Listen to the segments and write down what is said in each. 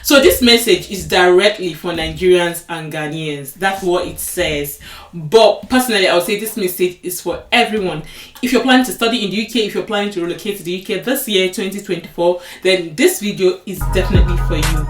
So this message is directly for Nigerians and Ghanaians. That's what it says. But personally, I would say this message is for everyone. If you're planning to study in the UK, if you're planning to relocate to the UK this year, 2024, then this video is definitely for you.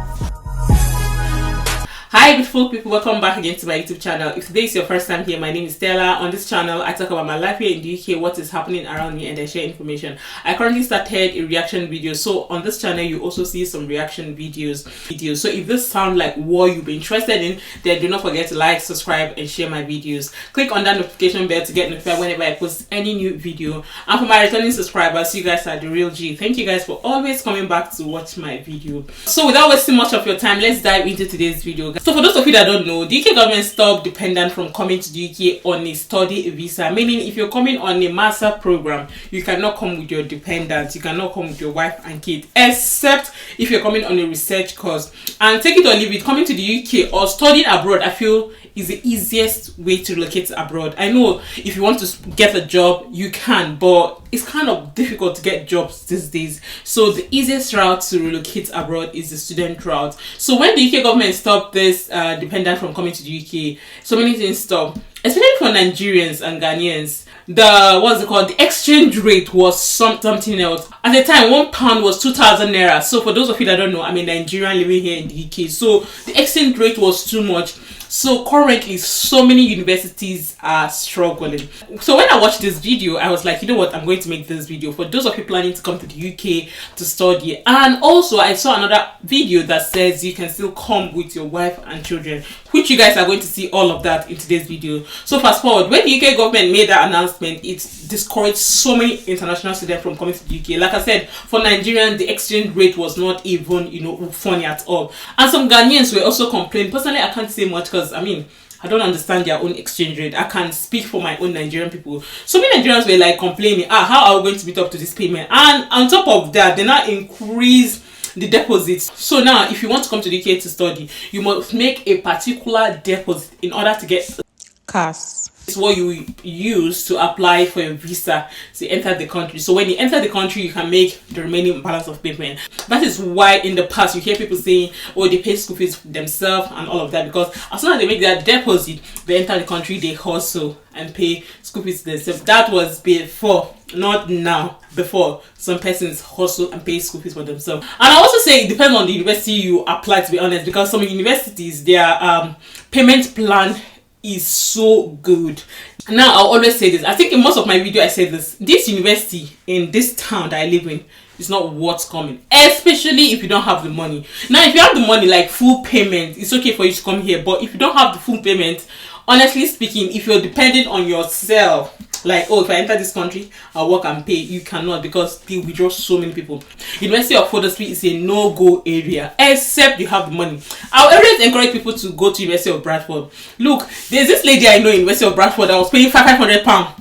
Hi beautiful people, welcome back again to my YouTube channel. If today is your first time here, my name is Stella. On this channel, I talk about my life here in the UK, what is happening around me, and I share information. I currently started a reaction video, so on this channel you also see some reaction videos. So if this sounds like what you've been interested in, then do not forget to like, subscribe, and share my videos. Click on that notification bell to get notified whenever I post any new video. And for my returning subscribers, you guys are the real G. Thank you guys for always coming back to watch my video. So without wasting much of your time, let's dive into today's video. So for those of you that don't know, the UK government stopped dependent from coming to the UK on a study visa, meaning if you're coming on a master program, you cannot come with your dependent, you cannot come with your wife and kid, except if you're coming on a research course. And take it or leave it, coming to the UK or studying abroad, I feel is the easiest way to relocate abroad. I know if you want to get a job, you can, but it's kind of difficult to get jobs these days. So the easiest route to relocate abroad is the student route. So when the UK government stopped this dependent from coming to the UK, so many things stopped, especially for Nigerians and Ghanaians. The exchange rate was something else. At the time, £1 was 2,000 naira. So for those of you that don't know, I'm a Nigerian living here in the UK, so the exchange rate was too much. So currently, so many universities are struggling. So when I watched this video, I was like, you know what, I'm going to make this video for those of you planning to come to the UK to study. And also, I saw another video that says you can still come with your wife and children, which you guys are going to see all of that in today's video. So fast forward, when the UK government made that announcement, it discouraged so many international students from coming to the UK. Like I said, for Nigerians, the exchange rate was not even, funny at all. And some Ghanaians were also complaining. Personally, I can't say much because I don't understand their own exchange rate. I can speak for my own Nigerian people. So many Nigerians were like complaining, how are we going to meet up to this payment? And on top of that, they now increase the deposits. So now, if you want to come to the UK to study, you must make a particular deposit in order to get cash. It's what you use to apply for a visa to enter the country. So when you enter the country, you can make the remaining balance of payment. That is why in the past you hear people saying, oh, they pay school fees themselves and all of that, because as soon as they make their deposit, they enter the country, they hustle and pay school fees themselves. That was before, not now. Before, some persons hustle and pay school fees for themselves. And I also say it depends on the university you apply, to be honest, because some universities, their payment plan is so good. Now I'll always say this, I think in most of my video I say this university in this town that I live in is not what's coming, especially if you don't have the money. Now if you have the money, like full payment, it's okay for you to come here. But if you don't have the full payment, honestly speaking, if you're dependent on yourself, like, oh, if I enter this country, I'll work and pay, you cannot, because they withdraw so many people. University of Forestry is a no-go area, except you have the money. I always encourage people to go to University of Bradford. Look, there's this lady I know in University of Bradford that was paying £500.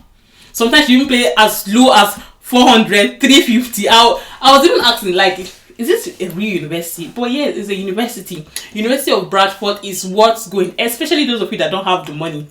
Sometimes she even pay as low as 400, 350. I was even asking, like, is this a real university? But yeah, it's a university. University of Bradford is what's going, especially those of you that don't have the money.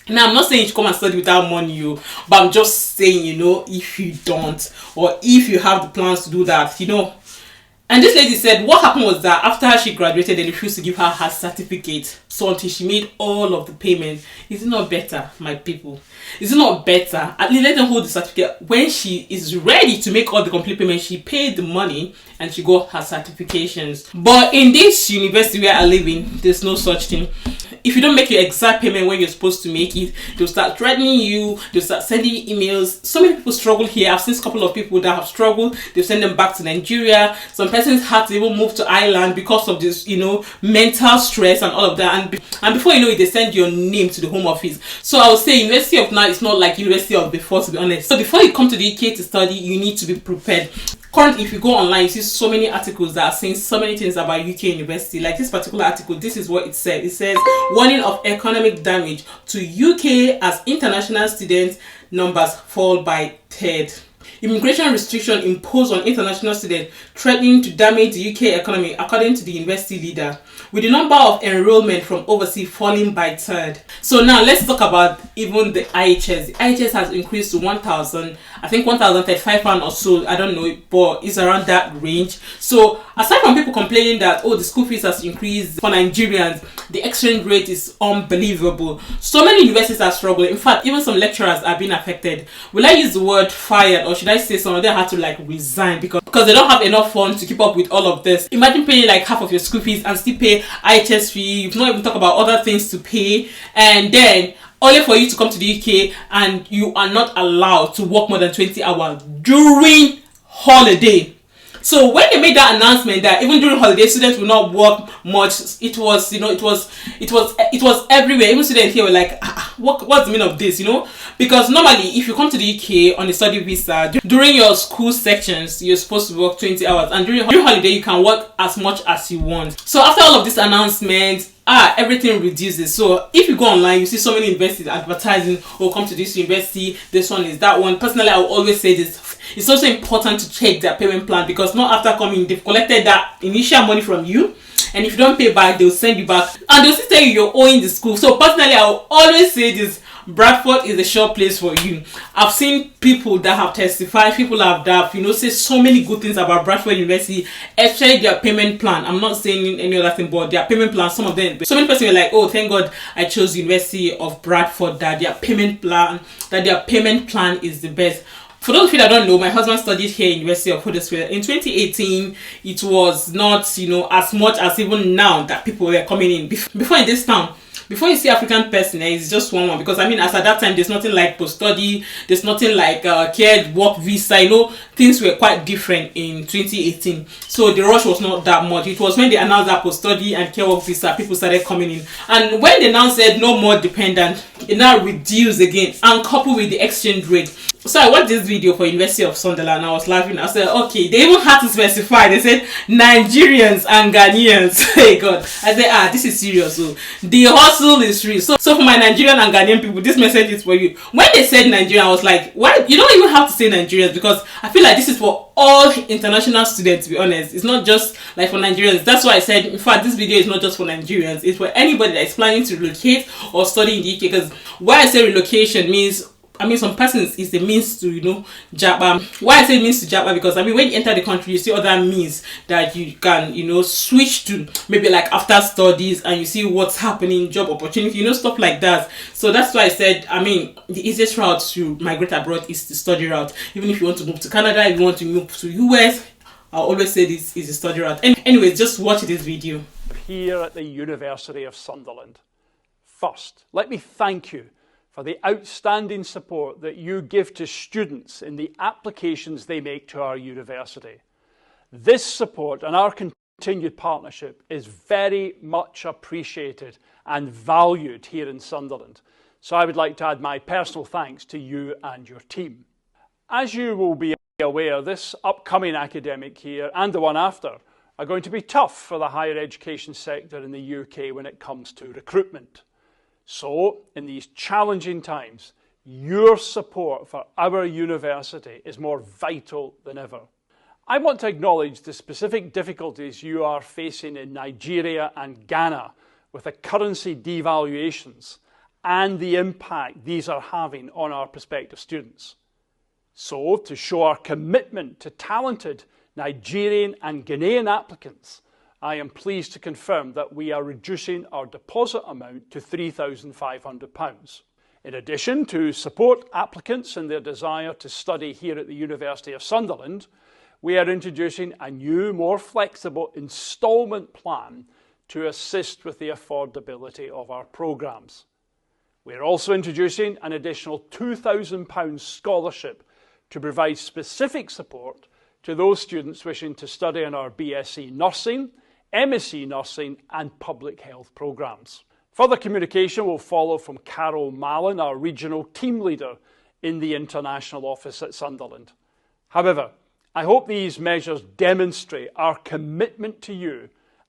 Now, I'm not saying you should come and study without money, but I'm just saying, if you don't, or if you have the plans to do that, And this lady said what happened was that after she graduated, they refused to give her her certificate. So until she made all of the payment. Is it not better, my people? Is it not better? At least let them hold the certificate. When she is ready to make all the complete payment, she paid the money and she got her certifications. But in this university where I live in, there's no such thing. If you don't make your exact payment when you're supposed to make it, they'll start threatening you, they'll start sending you emails. So many people struggle here. I've seen a couple of people that have struggled. They've sent them back to Nigeria. Some persons had to even move to Ireland because of this, mental stress and all of that. And before you know it, they send your name to the Home Office. So I would say University of now is not like University of before, to be honest. So before you come to the UK to study, you need to be prepared. Currently, if you go online, you see so many articles that are saying so many things about UK university. Like this particular article, this is what it said. It says, warning of economic damage to UK as international student numbers fall by third. Immigration restriction imposed on international students threatening to damage the UK economy, according to the university leader, with the number of enrollment from overseas falling by third. So now let's talk about even the IHS. The IHS has increased to 1,000, I think £1,035 or so, I don't know, but it's around that range. So aside from people complaining that, oh, the school fees has increased for Nigerians, the exchange rate is unbelievable. So many universities are struggling. In fact, even some lecturers are being affected. Will I use the word fired, or should I say some of them had to like resign because they don't have enough funds to keep up with all of this? Imagine paying like half of your school fees and still pay IHS fee. You've not even talked about other things to pay, and then only for you to come to the UK and you are not allowed to work more than 20 hours during holiday. So when they made that announcement that even during holiday students will not work much, it was everywhere. Even students here were like, what's the meaning of this, Because normally if you come to the UK on a study visa, during your school sections, you're supposed to work 20 hours, and during holiday you can work as much as you want. So after all of this announcement, everything reduces. So if you go online, you see so many universities advertising, oh, come to this university, this one is that one. Personally, I will always say this. It's also important to check their payment plan, because not after coming, they've collected that initial money from you, and if you don't pay back, they'll send you back and they'll still tell you you're owing the school. So personally, I will always say this: Bradford is a sure place for you. I've seen people that have testified, people that have say so many good things about Bradford University, especially their payment plan. I'm not saying any other thing, but their payment plan, some of them, so many people were like, oh, thank God I chose University of Bradford, that their payment plan is the best. For those of you that don't know, my husband studied here in University of Huddersfield. In 2018, it was not, as much as even now that people were coming in. Before in this town, before you see African personnel, it's just one. Because as at that time, there's nothing like post-study, there's nothing like care work visa. Things were quite different in 2018. So the rush was not that much. It was when they announced that post-study and care work visa, people started coming in. And when they now said no more dependent, it now reduced again, and coupled with the exchange rate. So I watched this video for University of Sunderland. I was laughing. I said, okay, they even had to specify. They said Nigerians and Ghanaians. Hey God. I said, this is serious. So the hustle is real. So for my Nigerian and Ghanaian people, this message is for you. When they said Nigerian, I was like, why? You don't even have to say Nigerians, because I feel like this is for all international students, to be honest. It's not just like for Nigerians. That's why I said, in fact, this video is not just for Nigerians. It's for anybody that is planning to relocate or study in the UK. Because why I say relocation means, some persons is the means to, japa. Why I say means to japa, because when you enter the country, you see other means that you can, switch to, maybe like after studies, and you see what's happening, job opportunity, stuff like that. So that's why I said, the easiest route to migrate abroad is the study route. Even if you want to move to Canada, if you want to move to US, I'll always say this is a study route. Anyways, just watch this video. Here at the University of Sunderland. First, let me thank you for the outstanding support that you give to students in the applications they make to our university. This support and our continued partnership is very much appreciated and valued here in Sunderland. So I would like to add my personal thanks to you and your team. As you will be aware, this upcoming academic year and the one after are going to be tough for the higher education sector in the UK when it comes to recruitment. So, in these challenging times, your support for our university is more vital than ever. I want to acknowledge the specific difficulties you are facing in Nigeria and Ghana with the currency devaluations and the impact these are having on our prospective students. So, to show our commitment to talented Nigerian and Ghanaian applicants, I am pleased to confirm that we are reducing our deposit amount to £3,500. In addition, to support applicants in their desire to study here at the University of Sunderland, we are introducing a new, more flexible instalment plan to assist with the affordability of our programmes. We are also introducing an additional £2,000 scholarship to provide specific support to those students wishing to study in our BSc Nursing, MSc Nursing and Public Health programmes. Further communication will follow from Carol Mallon, our regional team leader in the international office at Sunderland. However, I hope these measures demonstrate our commitment to you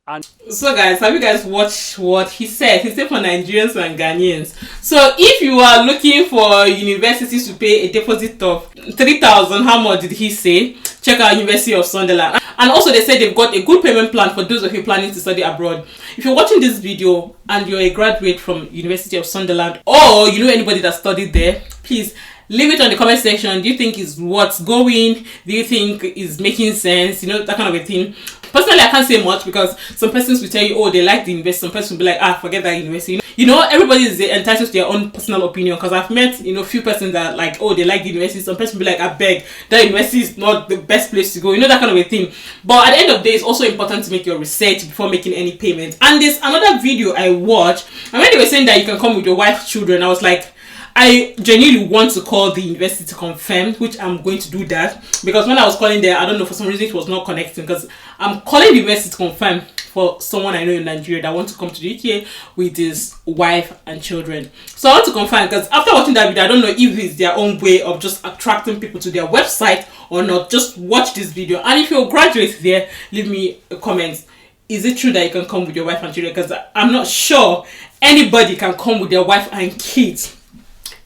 And so guys, have you guys watched what he said? He said for Nigerians and Ghanaians. So if you are looking for universities to pay a deposit of 3,000, how much did he say? Check out University of Sunderland. And also they said they've got a good payment plan for those of you planning to study abroad. If you're watching this video and you're a graduate from University of Sunderland, or you know anybody that studied there, please leave it on the comment section. Do you think is what's going? Do you think is making sense? You know, that kind of a thing. Personally, I can't say much because some persons will tell you, oh, they like the university. Some persons will be like, forget that university. You know, everybody is entitled to their own personal opinion. Because I've met, you know, few persons that are like, oh, they like the university. Some persons will be like, I beg, that university is not the best place to go. You know, that kind of a thing. But at the end of the day, it's also important to make your research before making any payment. And there's another video I watched, and when they were saying that you can come with your wife, children, I was like, I genuinely want to call the university to confirm, which I'm going to do that, because when I was calling there, I don't know, for some reason it was not connecting, because I'm calling the university to confirm for someone I know in Nigeria that wants to come to the UK with his wife and children. So I want to confirm, because after watching that video, I don't know if it's their own way of just attracting people to their website or not. Just watch this video, and if you're a graduate there, leave me a comment. Is it true that you can come with your wife and children? Because I'm not sure anybody can come with their wife and kids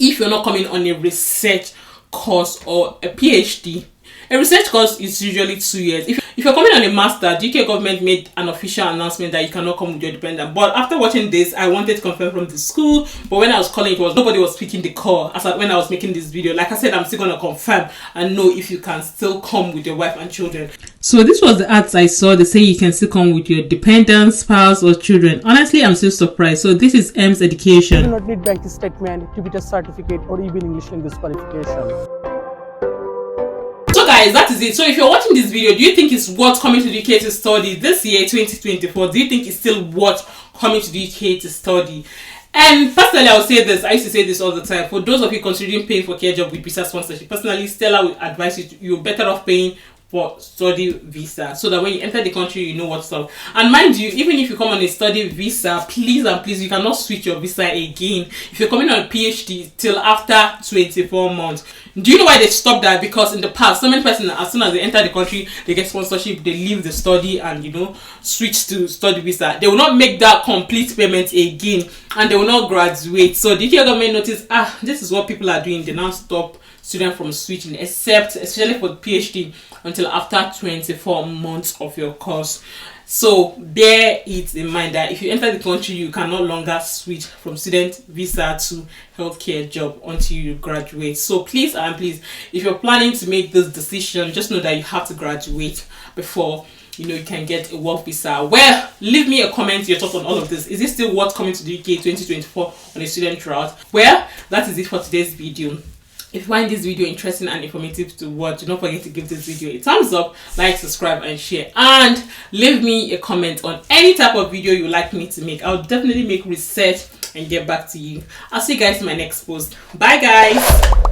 if you're not coming on a research course or a PhD. A research course is usually 2 years. If you're coming on a master, the UK government made an official announcement that you cannot come with your dependent. But after watching this, I wanted to confirm from the school. But when I was calling, nobody was picking the call. As when I was making this video, like I said, I'm still gonna confirm and know if you can still come with your wife and children. So this was the ads I saw. They say you can still come with your dependent, spouse, or children. Honestly, I'm still surprised. So this is M's education. You do not need bank statement, TB certificate, or even English language qualification. So guys, that is it. So if you're watching this video, do you think it's worth coming to the UK to study this year, 2024? Do you think it's still worth coming to the UK to study? And personally, I would say this. I used to say this all the time. For those of you considering paying for care job with visa sponsorship, personally, Stella would advise you you're better off paying for study visa, so that when you enter the country, you know what's up. And mind you, even if you come on a study visa, please and please, you cannot switch your visa again if you're coming on a PhD till after 24 months. Do you know why they stopped that? Because in the past, so many persons, as soon as they enter the country, they get sponsorship, they leave the study and, you know, switch to study visa. They will not make that complete payment again, and they will not graduate. So the UK government noticed, this is what people are doing. They now stop students from switching, except especially for PhD, until after 24 months of your course. So bear it in mind that if you enter the country, you can no longer switch from student visa to healthcare job until you graduate. So please and please, if you're planning to make this decision, just know that you have to graduate before, you know, you can get a work visa. Well, leave me a comment, your thoughts on all of this. Is it still worth coming to the UK 2024 on a student route? Well, that is it for today's video. If you find this video interesting and informative to watch, do not forget to give this video a thumbs up, like, subscribe, and share. And leave me a comment on any type of video you like me to make. I'll definitely make research and get back to you. I'll see you guys in my next post. Bye, guys.